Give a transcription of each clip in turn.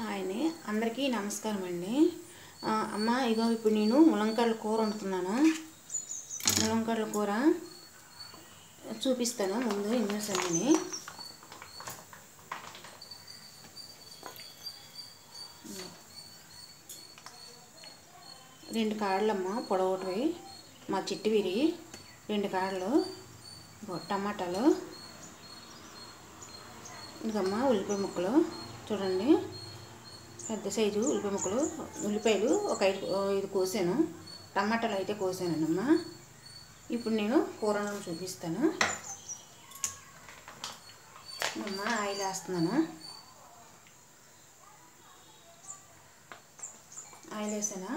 Hi అందరికీ నమస్కారం అండి. అమ్మ ఇగో ఇప్పుడు నేను ములంకాడల కూర వండుతున్నాను. ములంకాడల కూర చూపిస్తాను. ముందు ఇంగ్రీడియంట్స్ అన్నీ 2 కాడలమ్మ పొడవుటివి మా చిట్టివిరి 2 కాడలు, టమాటాలు, ఇంకమ్మ ఉల్లిపాయ ముక్కలు చూడండి, పెద్ద సైజు ఉల్లిపాయ ముక్కలు, ఉల్లిపాయలు ఒక 5 కోసాను, టమాటాలు అయితే కోసానండమ్మా. ఇప్పుడు నేను కూరను చూపిస్తాను. అమ్మ ఆయిల్ వేస్తున్నాను. ఆయిల్ వేసానా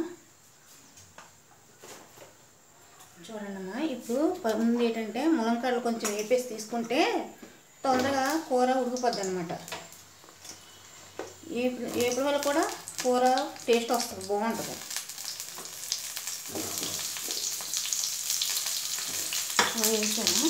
చూడండమ్మా. ఇప్పుడు ముందు ఏంటంటే ములంకాడలు కొంచెం వేపేసి తీసుకుంటే తొందరగా కూర ఉడికిపోద్ది అనమాట. ఏపుడు వల్ల కూడా కూర టేస్ట్ వస్తుంది, బాగుంటుంది. వేసాను.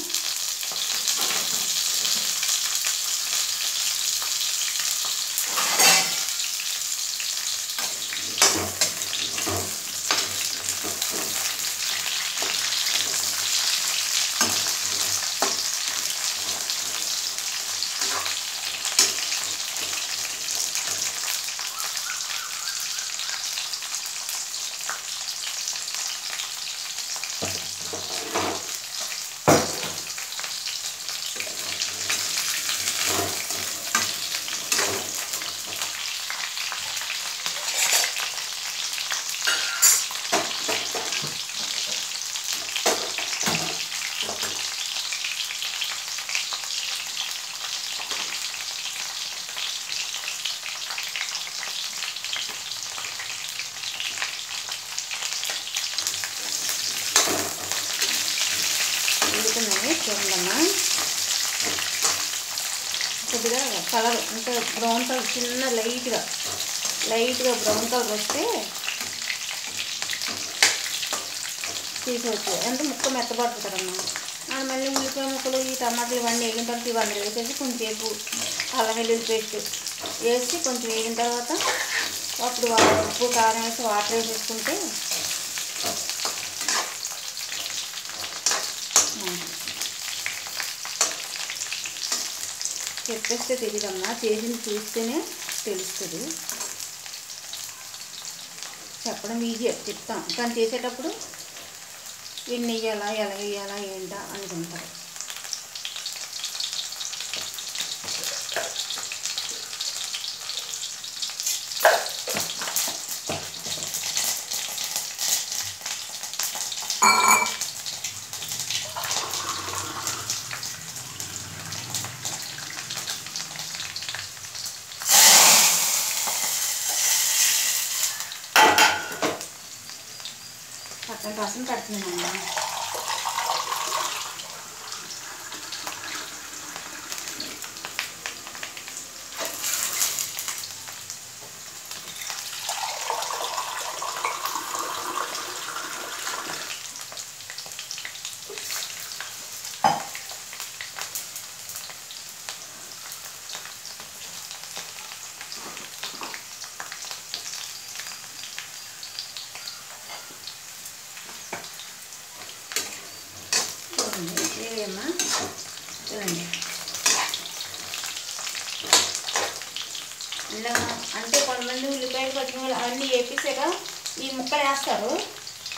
చూడండమ్మా, కొద్దిగా కలర్ అంటే బ్రౌన్ కలర్, చిన్న లైట్గా బ్రౌన్ కలర్ వస్తే తీసేవచ్చు. అంటే ముక్క మెత్తబడుతుంది కదమ్మా. మళ్ళీ ఉల్లిపాయ ముక్కలు, ఈ టమాటాలు ఇవన్నీ వేగిన తర్వాత ఇవన్నీ వేసేసి కొంచెంసేపు అల్లం వెల్లుల్లి పేస్ట్ వేసి కొంచెం వేగిన తర్వాత అప్పుడు ఉప్పు కారం వేసి వాటర్ వేసేసుకుంటే చెప్పేస్తే తెలియదమ్మా, చేసింది చూస్తేనే తెలుస్తుంది. చెప్పడం ఈజీ, చెప్తాం, కానీ చేసేటప్పుడు ఎన్ని వేయాలా, ఎలా వేయాలా, ఏంటా అనుకుంటారు. పక్కన రసం కడుతున్నానమ్మా. ఏమా చూడండి, ఇలా అంటే కొంతమంది ఉల్లిపాయలు పచ్చిమిరపకాయలు అవన్నీ వేపేసాక ఈ ముక్కలు వేస్తారు.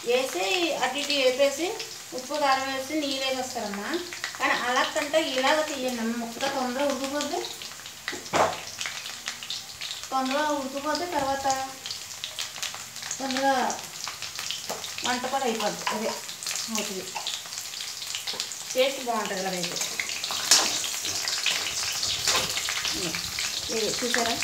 వేసి అటు ఇటు వేపేసి ఉప్పు కారం వేసి నీళ్ళు వేసేస్తారమ్మా. కానీ అలా కంటే ఇలాగ తీయండి అమ్మ, ముక్క తొందరగా ఉడికిపోద్ది. తర్వాత తొందరగా వంట కూడా అయిపోద్ది. అదే అవుతుంది, టేస్ట్ బాగుంటుంది. అలాగైతే చూసారా,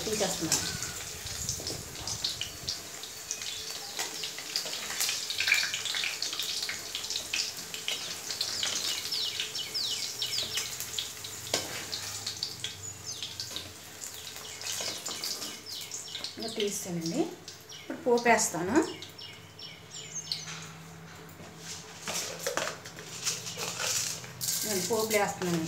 తీసేస్తున్నాను. ఇంకా తీస్తానండి. ఇప్పుడు పోపు వేస్తాను. నేను పోపులు వేస్తున్నాను.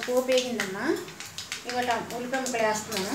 పోపు వేగిందమ్మా. ఇవాళ ఉల్లిపాయ ముక్కలు వేస్తున్నాను.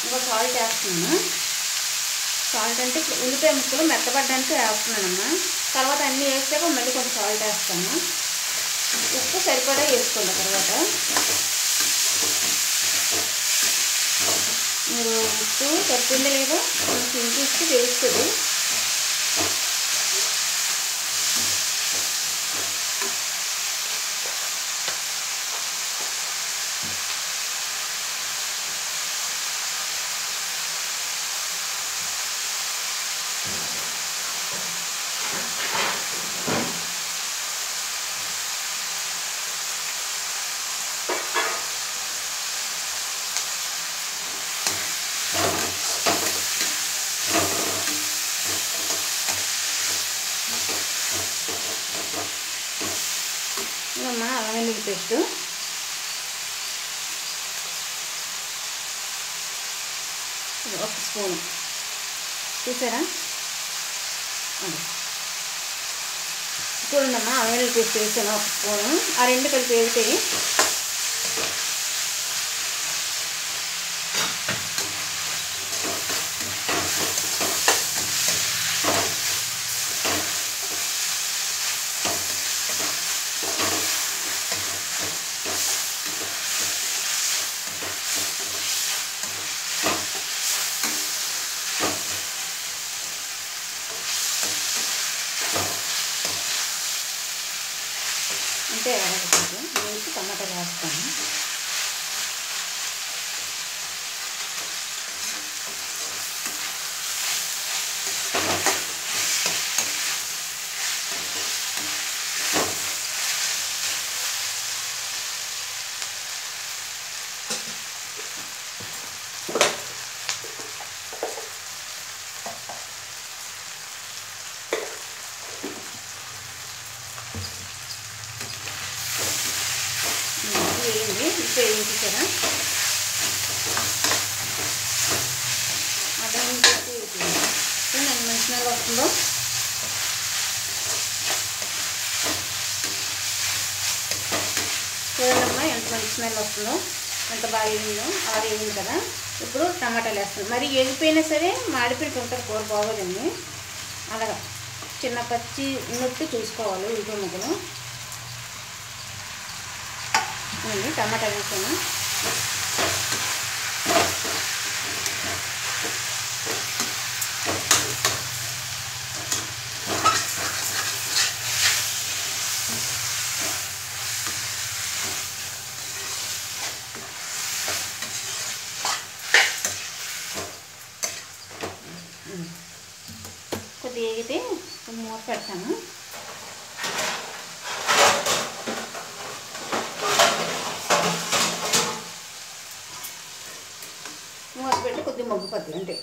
ఇంకా సాల్ట్ వేస్తున్నాను. సాల్ట్ అంటే ఉల్లిపాయ ముక్కలు మెత్తబడ్డానికి వేస్తున్నానమ్మా. తర్వాత అన్నీ వేసాక మళ్ళీ కొంచెం సాల్ట్ వేస్తాను. ఉప్పు సరిపడా వేసుకోండి. తర్వాత మీరు ఉప్పు సరిపోయిందో లేదో కొంచెం ఇంకిస్తే తెలుస్తుంది. అల్లం వెల్లుల్లి పేస్ట్ ఒక స్పూన్ చూసారా. చూడండమ్మా, అల్లం వెల్లుల్లి పేస్ట్ వేసాను ఒక స్పూను. ఆ రెండు కలిపి వేస్తే అంటే వేసి టమాటాలు వేస్తాను. ఇప్పుడు వేయించారా అదే ఎంత మంచి స్మెల్ వస్తుందో. చూడండమ్మా ఎంత మంచి స్మెల్ వస్తుందో, ఎంత బాగా వేగిందో. అలా వేగింది కదా. ఇప్పుడు టమాటాలు వేస్తాను. మరి వేగిపోయినా సరే మాడిపోయి ఉంటుంది, కూర బాగోదండి. అలాగా చిన్న పచ్చి ఉన్నట్టు చూసుకోవాలి ఉల్లిపాయ ముక్కలు. టమాటాలు వేసాను. కొద్దిగా వేగితే మూత పెడతాను. మూత పెట్టి కొద్దిగా మగ్గిపోతుంది, అంటే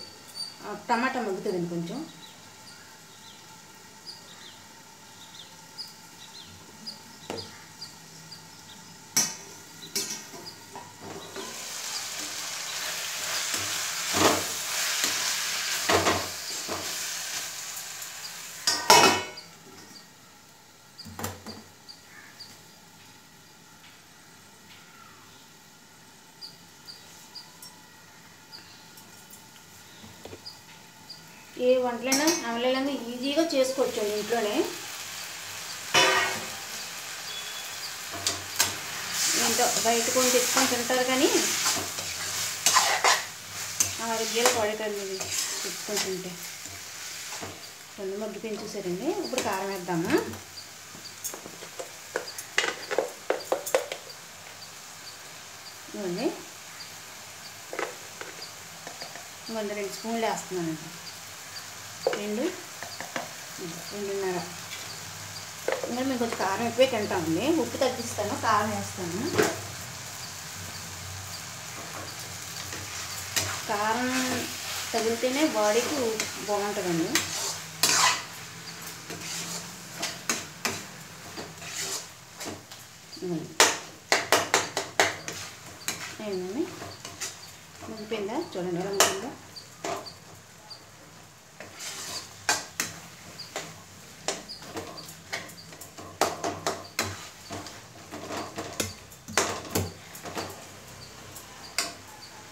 టమాటా మగ్గుతుందండి కొంచెం. ఏ వంటలైనా అవైలబుల్గా ఈజీగా చేసుకోవచ్చు ఇంట్లోనే. ఏంటో బయట కొన్ని తెచ్చుకొని తింటారు కానీ ఆరోగ్యాలు పడేటండి ఇది తెచ్చుకొని తింటే. కొన్ని మగ్గి పెంచేసారండి. ఇప్పుడు కారం వేద్దాము. ఇవ్వండి 2 స్పూన్లు వేస్తున్నానండి. 2.5. ఇంకా మేము కొంచెం కారం ఎక్కువే తింటామండి. ఉప్పు తగ్గిస్తాను, కారం వేస్తాను. కారం తగిలితేనే బాడీకి బాగుంటుందండి. ఏంటండి ముగిపోయిందా? చూడండి ఎలా ముగిందా.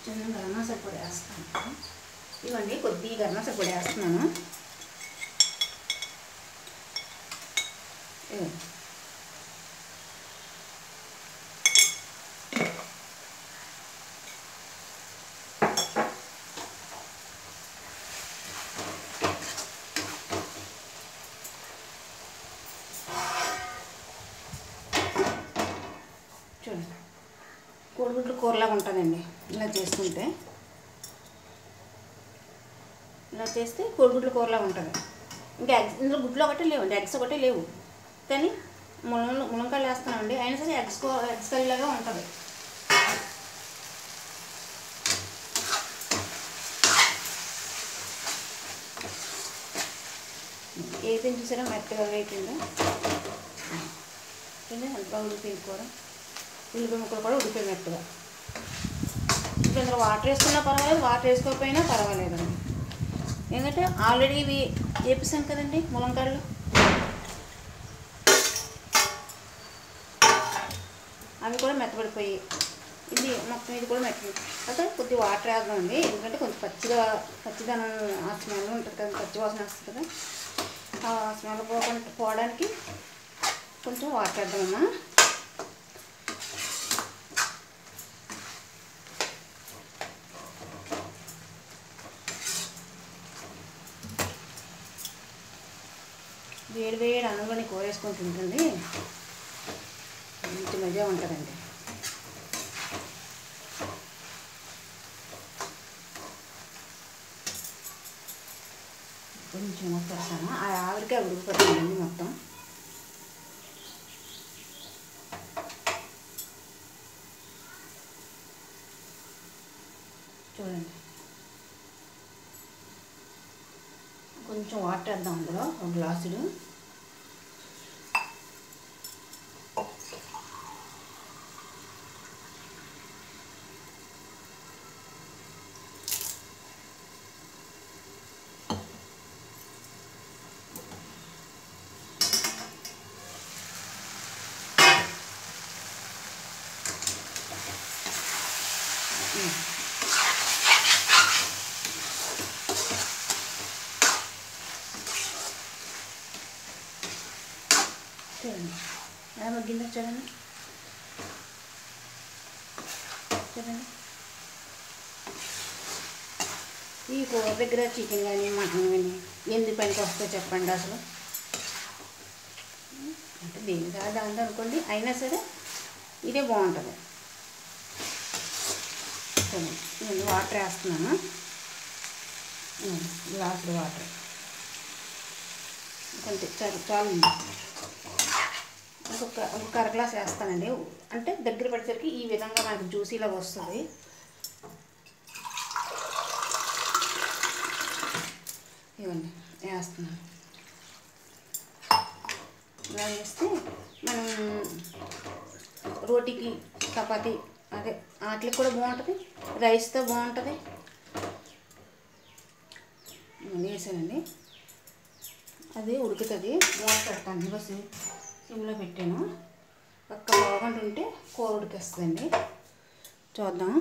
చిన్న గరం మసాలా పొడి వేస్తాను. ఇవ్వండి కొద్దిగా గరం మసాలా పొడి వేస్తున్నాను. చూడండి కోడిగుడ్లు కూరలాగా ఉంటుందండి. ఇలా చేసుకుంటే, ఇలా చేస్తే కోడిగుడ్లు కూరలాగా ఉంటుంది. ఇంకా ఎగ్స్ ఇందులో గుడ్లు ఒకటే లేవండి, ఎగ్స్ ఒకటే లేవు. కానీ ములంకాయలు వేస్తున్నామండి. అయినా సరే ఎగ్స్ కర్రీలాగా ఉంటుంది. ఏదైతే చూసారా మెత్తగా వేయకుండా ఎంత ఉడిపోయింది కూర. ఉల్లిపాయ ముక్కలు కూడా ఉడిపోయి మెత్తగా. ఇప్పుడు ఇందులో వాటర్ వేసుకున్నా పర్వాలేదు, వాటర్ వేసుకోకపోయినా పర్వాలేదండి. ఎందుకంటే ఆల్రెడీ ఇవి వేపిస్తాం కదండి ములంకాయలు. అవి కూడా మెత్తబడిపోయి ఇది మొత్తం ఇది కూడా మెత్తబడి అయితే కొద్దిగా వాటర్ వేద్దామండి. ఎందుకంటే కొంచెం పచ్చిదనం ఆ స్మెల్ ఉంటుంది కదా, పచ్చి వాసన వస్తుంది కదా, ఆ స్మెల్ పోవడానికి కొంచెం వాటర్ వేద్దామమ్మా. వేడి వేడి అన్నంలోని కూర వేసుకొని తింటుంది మంచి మజా ఉంటుందండి. కొంచెం వస్తాను ఆ ఆవిరికే ఉడికిపోతుందండి మొత్తం. చూడండి కొంచెం వాటర్ వేద్దాం అందులో, 1 గ్లాసుడు. చూడండి ఎలా మగ్గిందో చూడండి. చూడండి ఈ కూర దగ్గర చికెన్ కానీ మటన్ కానీ ఎందుకు పనికి వస్తుందో చెప్పండి అసలు. అంటే దేని కాదు దాంట్లో అనుకోండి, అయినా సరే ఇదే బాగుంటుంది. చూడండి నేను వాటర్ వేస్తున్నాను, గ్లాసులు వాటర్ కొంచెం చాలు. ఒక 1/2 గ్లాస్ వేస్తానండి. అంటే దగ్గర పడేసరికి ఈ విధంగా మనకు జ్యూసీలాగా వస్తుంది. ఇవ్వండి వేస్తున్నాను. ఇలా వేస్తే మనం రోటీకి చపాతీ అదే వాటికి కూడా బాగుంటుంది, రైస్తో బాగుంటుంది. వేసానండి, అది ఉడుకుతుంది. మూత పెడతాను, బస్ సిమ్లో పెట్టాను. ఒక్క 1/2 గంట ఉంటే కూర ఉడికేస్తుందండి. చూద్దాం.